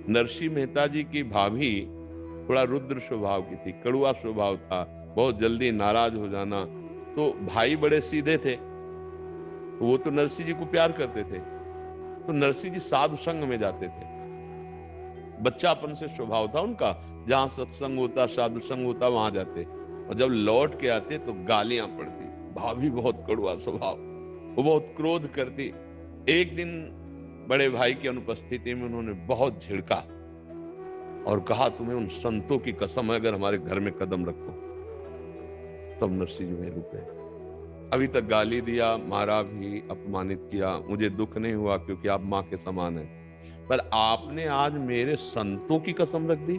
नरसिंह मेहता जी की भाभी थोड़ा रुद्र स्वभाव की थी, कड़वा स्वभाव था, बहुत जल्दी नाराज हो जाना। तो भाई बड़े सीधे थे, तो वो तो नरसिंह जी को प्यार करते थे, तो नरसिंह जी साधु संग में जाते थे। बच्चापन से स्वभाव था उनका, जहां सत्संग होता, साधु संग होता, वहां जाते। और जब लौट के आते तो गालियां पड़ती। भाभी बहुत कड़वा स्वभाव, वो बहुत क्रोध करती। एक दिन बड़े भाई की अनुपस्थिति में उन्होंने बहुत झिड़का और कहा, तुम्हें उन संतों की कसम है, अगर हमारे घर में कदम रखो। तब नरसिंह जी वहीं रुक गए। अभी तक गाली दिया, मारा भी, अपमानित किया, मुझे दुख नहीं हुआ क्योंकि आप मां के समान हैं, पर आपने आज मेरे संतों की कसम रख दी,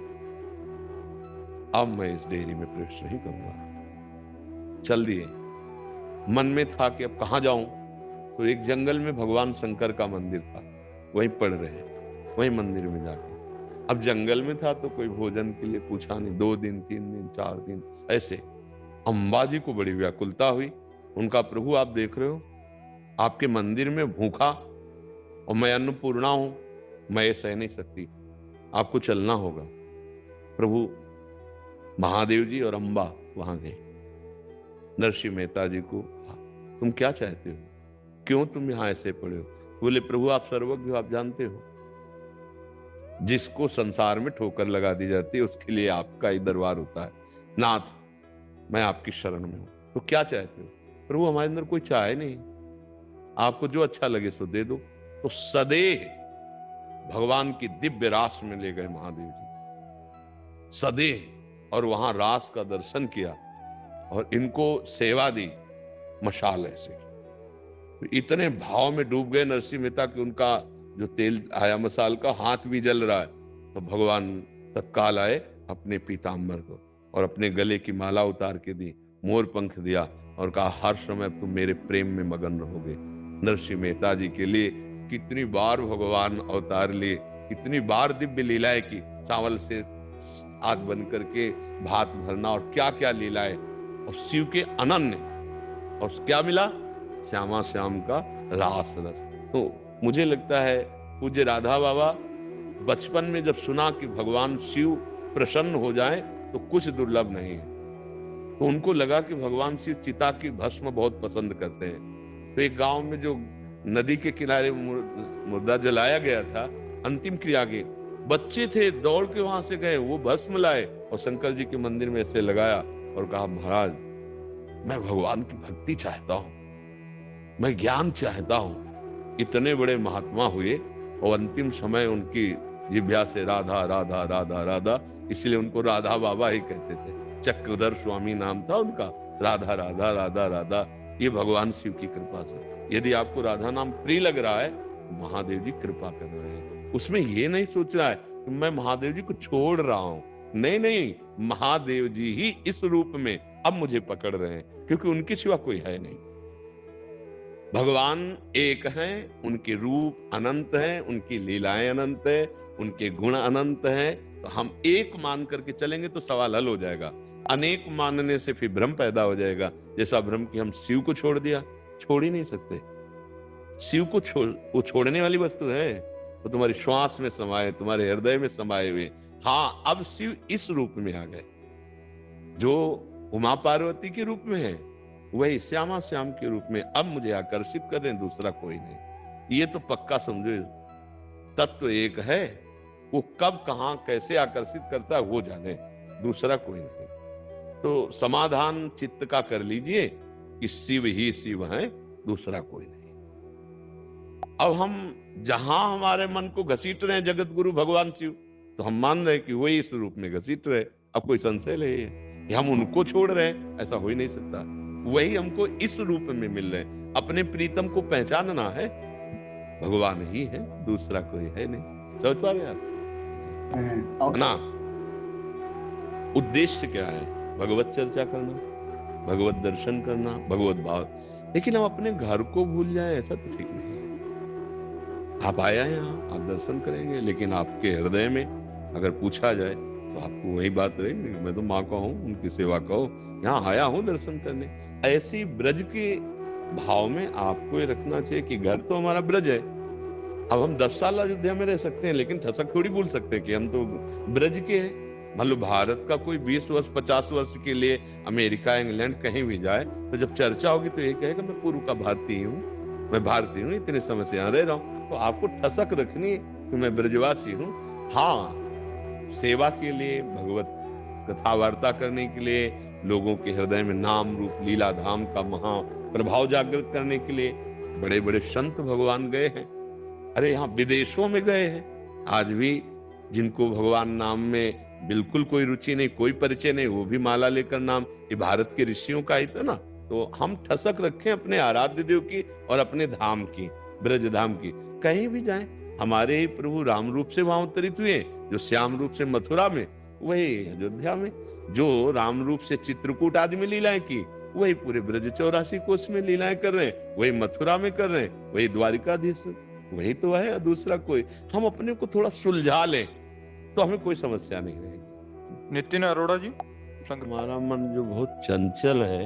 अब मैं इस डेयरी में प्रवेश नहीं करूंगा। चल दिए। मन में था कि अब कहां जाऊं, तो एक जंगल में भगवान शंकर का मंदिर था, वहीं पढ़ रहे, वहीं मंदिर में जाके। अब जंगल में था तो कोई भोजन के लिए पूछा नहीं, 2 दिन 3 दिन 4 दिन ऐसे। अम्बा जी को बड़ी व्याकुलता हुई। उनका, प्रभु आप देख रहे हो, आपके मंदिर में भूखा, और मैं अन्नपूर्णा हूं, मैं ये सह नहीं सकती, आपको चलना होगा। प्रभु महादेव जी और अम्बा वहां गए। नरसिंह मेहता जी को, तुम क्या चाहते हो, क्यों तुम यहां ऐसे पड़े हो? बोले, प्रभु आप सर्वज्ञ हो, आप जानते हो, जिसको संसार में ठोकर लगा दी जाती है उसके लिए आपका ही दरबार होता है। नाथ, मैं आपकी शरण में हूं, तो क्या चाहते हो? प्रभु हमारे अंदर कोई चाहे नहीं, आपको जो अच्छा लगे सो दे दो। तो सदेह भगवान की दिव्य रास में ले गए महादेव जी, सदेह, और वहां रास का दर्शन किया और इनको सेवा दी, मशाल ऐसे। तो इतने भाव में डूब गए नरसिंह मेहता कि उनका जो तेल आया मसाल का, हाथ भी जल रहा है। तो भगवान तत्काल आए, अपने पीताम्बर को और अपने गले की माला उतार के दी, मोर पंख दिया और कहा, हर समय तुम मेरे प्रेम में मगन रहोगे। नरसिंह मेहता जी के लिए कितनी बार भगवान अवतार लिए, कितनी बार दिव्य लीलाएं की, चावल से हाथ बन करके भात भरना, और क्या क्या लीलाएं, और शिव के अनन्य। और क्या मिला? श्यामा श्याम का रास रस। तो मुझे लगता है पूज्य राधा बाबा बचपन में जब सुना कि भगवान शिव प्रसन्न हो जाए तो कुछ दुर्लभ नहीं है, तो उनको लगा कि भगवान शिव चिता की भस्म बहुत पसंद करते हैं। तो एक गांव में जो नदी के किनारे मुर्दा जलाया गया था, अंतिम क्रिया के बच्चे थे, दौड़ के वहां से गए, वो भस्म लाए और शंकर जी के मंदिर में ऐसे लगाया और कहा, महाराज मैं भगवान की भक्ति चाहता हूं, मैं ज्ञान चाहता हूं। इतने बड़े महात्मा हुए और अंतिम समय उनकी जिह्वा से राधा राधा राधा राधा, इसलिए उनको राधा बाबा ही कहते थे। चक्रधर स्वामी नाम था उनका। राधा राधा राधा राधा, ये भगवान शिव की कृपा से। यदि आपको राधा नाम प्रिय लग रहा है तो महादेव जी कृपा कर रहे हैं। उसमें ये नहीं सोच रहा है कि मैं महादेव जी को छोड़ रहा हूं, नहीं नहीं, महादेव जी ही इस रूप में अब मुझे पकड़ रहे हैं, क्योंकि उनके सिवा कोई है नहीं। भगवान एक हैं, उनके रूप अनंत हैं, उनकी लीलाएं अनंत है, उनके गुण अनंत हैं। तो हम एक मान करके चलेंगे तो सवाल हल हो जाएगा। अनेक मानने से फिर भ्रम पैदा हो जाएगा, जैसा भ्रम कि हम शिव को छोड़ दिया। छोड़ ही नहीं सकते शिव को। वो छोड़ने वाली वस्तु है, वो तुम्हारी श्वास में समाये, तुम्हारे हृदय में समाये हुए। हाँ, अब शिव इस रूप में आ गए जो उमा पार्वती के रूप में है, वही श्यामा श्याम के रूप में अब मुझे आकर्षित कर रहे हैं, दूसरा कोई नहीं। ये तो पक्का समझो, तत्व एक है, वो कब कहां कैसे आकर्षित करता है वो जाने, दूसरा कोई नहीं। तो समाधान चित्त का कर लीजिए कि शिव ही शिव है, दूसरा कोई नहीं। अब हम जहां हमारे मन को घसीट रहे हैं जगत गुरु भगवान शिव, तो हम मान रहे हैं कि वही इस रूप में घसीट रहे। अब कोई संशय नहीं, हम उनको छोड़ रहे हैं, ऐसा हो ही नहीं सकता। वही हमको इस रूप में मिल रहे हैं। अपने प्रीतम को पहचानना है, भगवान ही है, दूसरा कोई है नहीं। समझ पा रहे आप ना? उद्देश्य क्या है? भगवत चर्चा करना, भगवत दर्शन करना, भगवत भाव। लेकिन हम अपने घर को भूल जाए, ऐसा तो ठीक नहीं है। आप आया यहाँ, आप दर्शन करेंगे, लेकिन आपके हृदय में अगर पूछा जाए तो आपको वही बात रहेगी, मैं तो माँ का हूँ, उनकी सेवा का हूँ, यहाँ आया हूँ दर्शन करने। ऐसी ब्रज के भाव में आपको ये रखना चाहिए कि घर तो हमारा ब्रज है, अब हम 10 साल अयोध्या में रह सकते हैं, लेकिन ठसक थोड़ी बोल सकते हैं कि हम तो ब्रज के हैं। मान लो भारत का कोई 20 वर्ष 50 वर्ष के लिए अमेरिका इंग्लैंड कहीं भी जाए, तो जब चर्चा होगी तो ये कहेगा मैं पूर्व का भारतीय हूँ, मैं भारतीय हूँ, इतने समय से यहाँ रह रहा हूँ। तो आपको ठसक रखनी है कि मैं ब्रजवासी हूँ। हाँ, सेवा के लिए, भगवत कथा वार्ता करने के लिए, लोगों के हृदय में नाम रूप लीला धाम का महा प्रभाव जागृत करने के लिए बड़े बड़े संत भगवान गए हैं। अरे यहाँ विदेशों में गए हैं, आज भी जिनको भगवान नाम में बिल्कुल कोई रुचि नहीं, कोई परिचय नहीं, वो भी माला लेकर नाम, ये भारत के ऋषियों का ही था ना। तो हम ठसक रखें अपने आराध्य देव की और अपने धाम की, ब्रज धाम की। कहीं भी जाएं, हमारे ही प्रभु राम रूप से वहां अवतरित हुए, जो श्याम रूप से मथुरा में, वही अयोध्या में। जो राम रूप से चित्रकूट आदि में लीलाएं की, वही पूरे ब्रज 84 कोस में लीलाएं कर रहे हैं, वही मथुरा में कर रहे हैं, वही द्वारिकाधीश, वही तो है, दूसरा कोई। हम अपने को थोड़ा सुलझा लें तो हमें कोई समस्या नहीं रहेगी। नितिन अरोड़ा जी, हमारा मन जो बहुत चंचल है,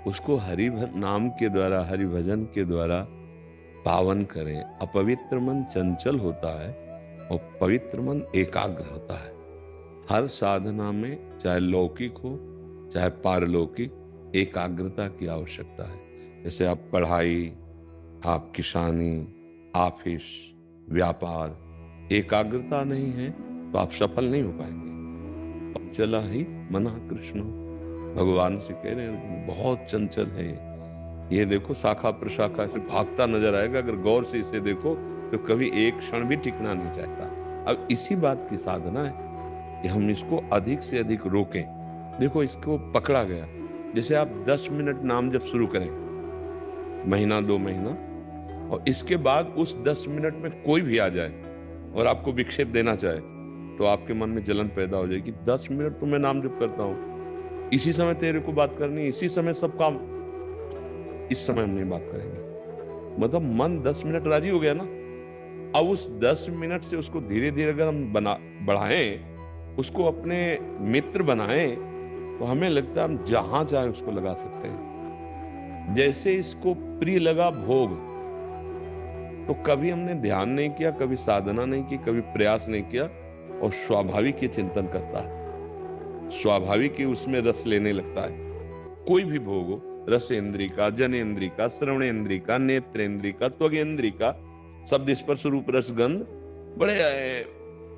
उसको हरि नाम के द्वारा, हरि भजन के द्वारा पावन करें। अपवित्र मन चंचल होता है और पवित्र मन एकाग्र होता है। हर साधना में, चाहे लौकिक हो चाहे पारलौकिक, एकाग्रता की आवश्यकता है। जैसे आप पढ़ाई, आप किसानी, ऑफिस, व्यापार, एकाग्रता नहीं है तो आप सफल नहीं हो पाएंगे। चला ही मना कृष्ण, भगवान से कह रहे हैं बहुत चंचल है ये। देखो शाखा प्रशाखा से भागता नजर आएगा, अगर गौर से इसे देखो तो कभी एक क्षण भी टिकना नहीं चाहता। अब इसी बात की साधना है कि हम इसको अधिक से अधिक रोकें। देखो इसको पकड़ा गया, जैसे आप 10 मिनट नाम जब शुरू करें, महीना 2 महीना, और इसके बाद उस 10 मिनट में कोई भी आ जाए और आपको विक्षेप देना चाहे, तो आपके मन में जलन पैदा हो जाएगी। 10 मिनट तो मैं नाम जप करता हूँ, इसी समय तेरे को बात करनी, इसी समय सब काम, इस समय हम नहीं बात करेंगे। मतलब मन 10 मिनट राजी हो गया ना। अब उस 10 मिनट से उसको धीरे धीरे अगर हम बढ़ाएं, उसको अपने मित्र बनाएं, तो हमें लगता है हम जहां चाहे उसको लगा सकते हैं। जैसे इसको प्रिय लगा भोग, तो कभी हमने ध्यान नहीं किया, कभी साधना नहीं की, कभी प्रयास नहीं किया, और स्वाभाविक ये चिंतन करता है, स्वाभाविक ही उसमें रस लेने लगता है। कोई भी भोग हो, रसेंद्री का, जनेंद्री का, श्रवणेंद्री का, नेत्रेंद्री का, त्वगेंद्री का, शब्द स्पर्श रूप रस गंध, बड़े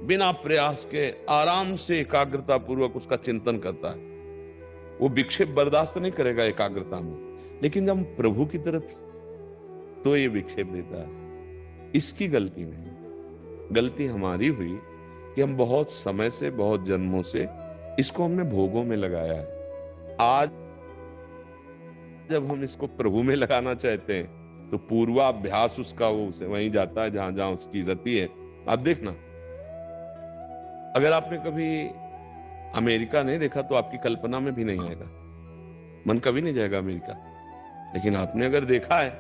बिना प्रयास के आराम से एकाग्रता पूर्वक उसका चिंतन करता है। वो विक्षेप बर्दाश्त नहीं करेगा एकाग्रता में, लेकिन जब हम प्रभु की तरफ, तो ये विक्षेप देता है। इसकी गलती नहीं, गलती हमारी हुई कि हम बहुत समय से, बहुत जन्मों से इसको हमने भोगों में लगाया है। आज जब हम इसको प्रभु में लगाना चाहते हैं, तो पूर्वाभ्यास उसका वो वहीं जाता है जहां जहां उसकी रति है। आप देखना, अगर आपने कभी अमेरिका नहीं देखा तो आपकी कल्पना में भी नहीं आएगा, मन कभी नहीं जाएगा अमेरिका। लेकिन आपने अगर देखा है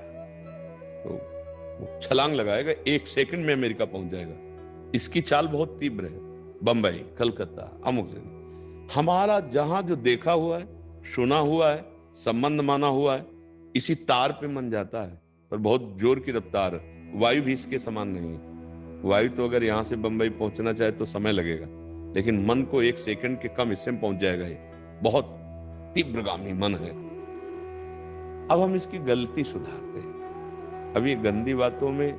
तो वो छलांग लगाएगा, 1 सेकंड में अमेरिका पहुंच जाएगा। इसकी चाल बहुत तीव्र है। बंबई, कलकत्ता, अमुक जगह, हमारा जहां जो देखा हुआ है, सुना हुआ है, संबंध माना हुआ है, इसी तार पे मन जाता है। पर बहुत जोर की रफ्तार, वायु भी इसके समान नहीं है। वायु तो अगर यहां से बंबई पहुंचना चाहे तो समय लगेगा, लेकिन मन को 1 सेकंड के कम हिस्से में पहुंच जाएगा। ये बहुत तीव्रगामी मन है। अब हम इसकी गलती सुधारते हैं। अब ये गंदी बातों में,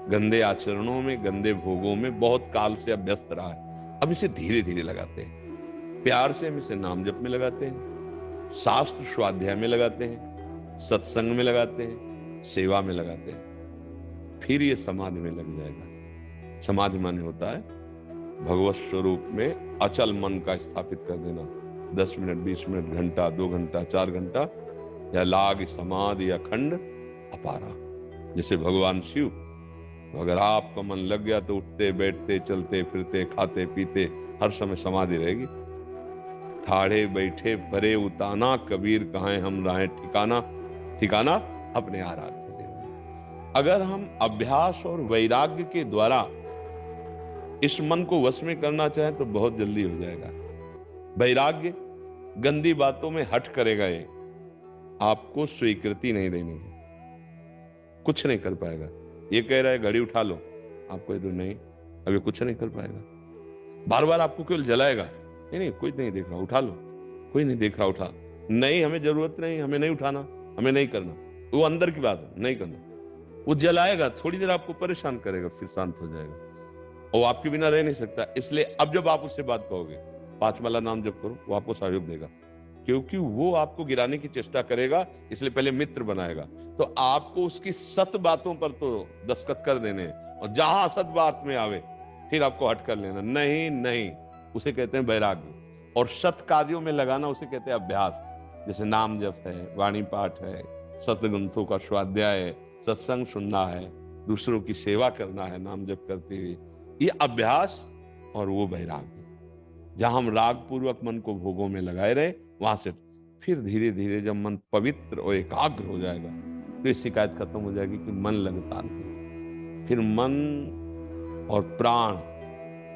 गंदे आचरणों में, गंदे भोगों में बहुत काल से अभ्यस्त रहा है। अब इसे धीरे धीरे लगाते हैं, प्यार से हम इसे नाम जप में लगाते हैं, शास्त्र स्वाध्याय में लगाते हैं, सत्संग में लगाते हैं, सेवा में लगाते हैं। फिर ये समाधि में लग जाएगा। समाधि माने होता है भगवत स्वरूप में अचल मन का स्थापित कर देना। 10 मिनट, 20 मिनट, घंटा, 2 घंटा, 4 घंटा, या लाग समाधि अखंड अपारा। जैसे भगवान शिव, अगर आपका मन लग गया तो उठते बैठते, चलते फिरते, खाते पीते, हर समय समाधि रहेगी। ठाड़े बैठे परे उताना, कबीर कहें हम राहें ठिकाना, ठिकाना अपने आराध्य देव में। अगर हम अभ्यास और वैराग्य के द्वारा इस मन को वश में करना चाहें तो बहुत जल्दी हो जाएगा। वैराग्य गंदी बातों में हट करेगा, ये आपको स्वीकृति नहीं देनी है, कुछ नहीं कर पाएगा। ये कह रहा है घड़ी उठा लो, आप कह दो नहीं अभी कुछ नहीं कर पाएगा, बार बार आपको केवल जलाएगा, नहीं नहीं कोई नहीं देख रहा उठा लो, कोई नहीं देख रहा उठा, नहीं हमें जरूरत नहीं, हमें नहीं उठाना, हमें नहीं करना, वो अंदर की बात है नहीं करना, वो जलाएगा, थोड़ी देर आपको परेशान करेगा, फिर शांत हो जाएगा और आपके बिना रह नहीं सकता। इसलिए अब जब आप उससे बात कहोगे 5 माला नाम जप करो, वो आपको सहयोग देगा, क्योंकि वो आपको गिराने की चेष्टा करेगा, इसलिए पहले मित्र बनाएगा। तो आपको उसकी सत बातों पर तो दस्तखत कर देने, और जहां असत बात में आवे फिर आपको हट कर लेना, नहीं नहीं, उसे कहते हैं वैराग्य। और सत कार्यों में लगाना उसे कहते हैं अभ्यास। जैसे नाम जप है, वाणी पाठ है, सतग्रंथों का स्वाध्याय है, सत्संग सुनना है, दूसरों की सेवा करना है नाम जप करते हुए, ये अभ्यास और वो वैराग्य। जहां हम राग पूर्वक मन को भोगों में लगाए रहे, वहां से फिर धीरे धीरे जब मन पवित्र और एकाग्र हो जाएगा तो ये शिकायत खत्म हो जाएगी कि मन लगता नहीं, फिर मन और प्राण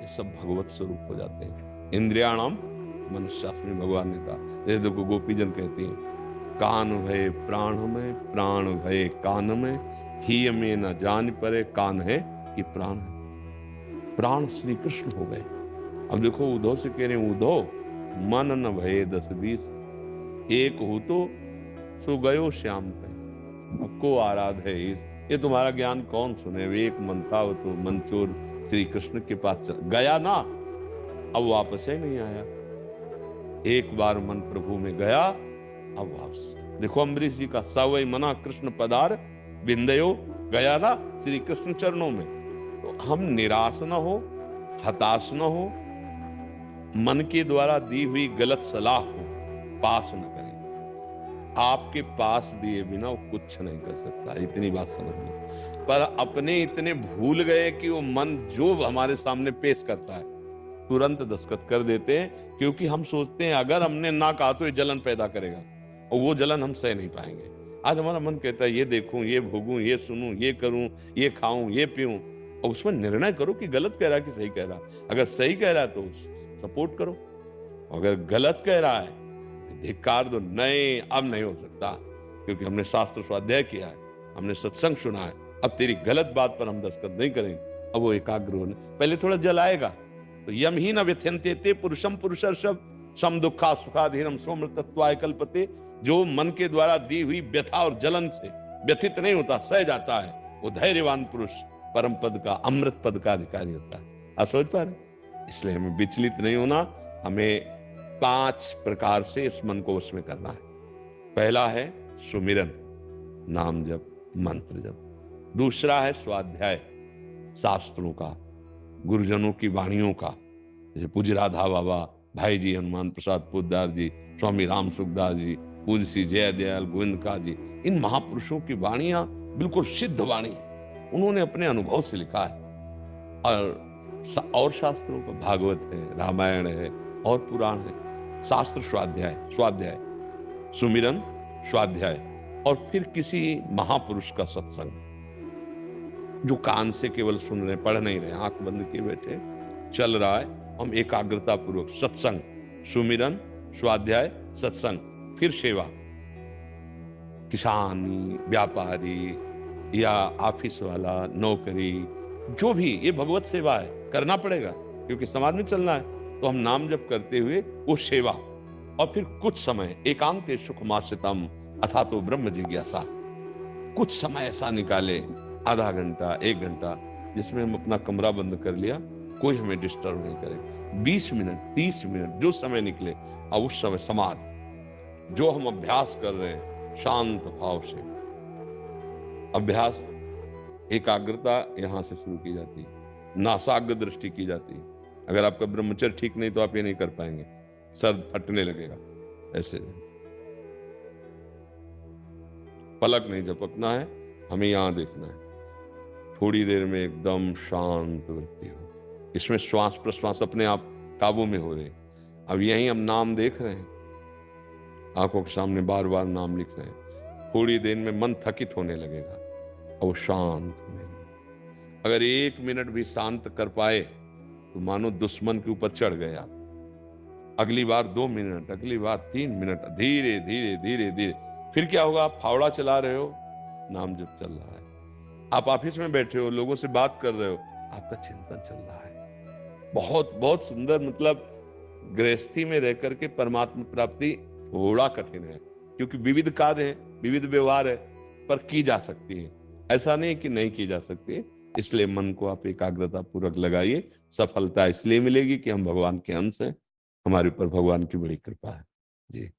ये सब भगवत स्वरूप हो जाते हैं। इंद्रियाणाम मनुष्यास्मि में भगवान ने कहा, जैसे देखो गोपीजन कहती हैं, कान भय प्राण में, प्राण भय कान में, ही में न जान परे कान है कि प्राण है। प्राण श्री कृष्ण हो गए। अब देखो उद्धव से कह रहे हैं, उद्धव मन न भये 10-20, एक हो तो सो गयो श्याम पे, अब को आराध है इस, ये तुम्हारा ज्ञान कौन सुने, वे एक मन था वो तो मंचोर श्री कृष्ण के पास गया ना, अब वापस ही नहीं आया। एक बार मन प्रभु में गया, अब वापस। देखो अम्बरीश जी का सवई मना कृष्ण पदार बिंदयो, गया ना श्री कृष्ण चरणों में। तो हम निराश न हो, हताश न हो, मन के द्वारा दी हुई गलत सलाह को पास न करें। आपके पास दिए बिना वो कुछ नहीं कर सकता, इतनी बात समझ लो। पर अपने इतने भूल गए कि वो मन जो हमारे सामने पेश करता है तुरंत दस्तखत कर देते हैं, क्योंकि हम सोचते हैं अगर हमने ना कहा तो ये जलन पैदा करेगा, और वो जलन हम सह नहीं पाएंगे। आज हमारा मन कहता है ये देखूं, ये भोगूं, ये सुनूं, ये करूं, ये खाऊं, ये पीऊं, और उसमें निर्णय करो कि गलत कह रहा है कि सही कह रहा है। अगर सही कह रहा है तो सपोर्ट करो, अगर गलत कह रहा है धिक्कार दो, नहीं अब नहीं हो सकता, क्योंकि हमने शास्त्र स्वाध्याय किया है, हमने सत्संग सुना है, अब तेरी गलत बात पर हम दस्तखत नहीं करेंगे। अब वो एकाग्र होने पहले थोड़ा जलाएगा, तो यम ही न व्यथ्यन्ते ते पुरुषम पुरुषर्षभ सम दुखा सुखाधीनम सोमृतत्वाय कल्पते। जो मन के द्वारा दी हुई व्यथा और जलन से व्यथित नहीं होता, सह जाता है, वो धैर्यवान पुरुष परम पद का, अमृत पद का अधिकारी होता है। आप समझ पा रहे? इसलिए हमें विचलित नहीं होना, हमें 5 प्रकार से इस मन को उसमें करना है। पहला है सुमिरन, नाम जप, मंत्र जप। दूसरा है स्वाध्याय, शास्त्रों का, गुरुजनों की वाणियों का, जैसे पूज्य राधा बाबा, भाई जी हनुमान प्रसाद पोद्दार जी, स्वामी राम सुखदास जी, पूज्य श्री जयदयाल गोविंदका जी, इन महापुरुषों की वाणियां बिल्कुल सिद्ध वाणी, उन्होंने अपने अनुभव से लिखा है। और शास्त्रों का भागवत है, रामायण है और पुराण है। शास्त्र स्वाध्याय, स्वाध्याय सुमिरन, स्वाध्याय, और फिर किसी महापुरुष का सत्संग, जो कान से केवल सुन रहे, पढ़ नहीं रहे, आंख बंद किए बैठे, चल रहा है, हम एकाग्रता पूर्वक सत्संग, सुमिरन, स्वाध्याय, सत्संग, फिर सेवा, किसानी, व्यापारी या ऑफिस वाला, नौकरी, जो भी, ये भगवत सेवा है, करना पड़ेगा क्योंकि समाज में चलना है। तो हम नाम जप करते हुए वो सेवा, और फिर कुछ समय एकांते सुखमाश्रितम अथा तो ब्रह्म जिज्ञासा, कुछ समय ऐसा निकाले, आधा घंटा, 1 घंटा, जिसमें हम अपना कमरा बंद कर लिया, कोई हमें डिस्टर्ब नहीं करे। 20 मिनट, 30 मिनट, जो समय निकले, और उस समय समाज जो हम अभ्यास कर रहे हैं, शांत भाव से अभ्यास, एकाग्रता यहां से शुरू की जाती है, नासाग्र दृष्टि की जाती है। अगर आपका ब्रह्मचर्य ठीक नहीं तो आप ये नहीं कर पाएंगे, सर फटने लगेगा, ऐसे पलक नहीं झपकना है, हमें यहां देखना है। थोड़ी देर में एकदम शांत वृत्ति हो, इसमें श्वास प्रश्वास अपने आप काबू में हो रहे। अब यही हम नाम देख रहे हैं, आंखों के सामने बार बार नाम लिख रहे हैं, थोड़ी देर में मन थकित होने लगेगा और शांत होने लगेगा। अगर 1 मिनट भी शांत कर पाए तो मानो दुश्मन के ऊपर चढ़ गए आप। अगली बार 2 मिनट, अगली बार 3 मिनट, धीरे धीरे धीरे धीरे, फिर क्या होगा, आप फावड़ा चला रहे हो, नाम जब चल रहा है, आप ऑफिस में बैठे हो, लोगों से बात कर रहे हो, आपका चिंतन चल रहा है। बहुत बहुत सुंदर। मतलब गृहस्थी में रह करके परमात्मा प्राप्ति थोड़ा कठिन है, क्योंकि विविध कार्य है, विविध व्यवहार है, पर की जा सकती है। ऐसा नहीं कि नहीं की जा सकती। इसलिए मन को आप एकाग्रता पूर्वक लगाइए। सफलता इसलिए मिलेगी कि हम भगवान के अंश हैं, हमारे ऊपर भगवान की बड़ी कृपा है। जी।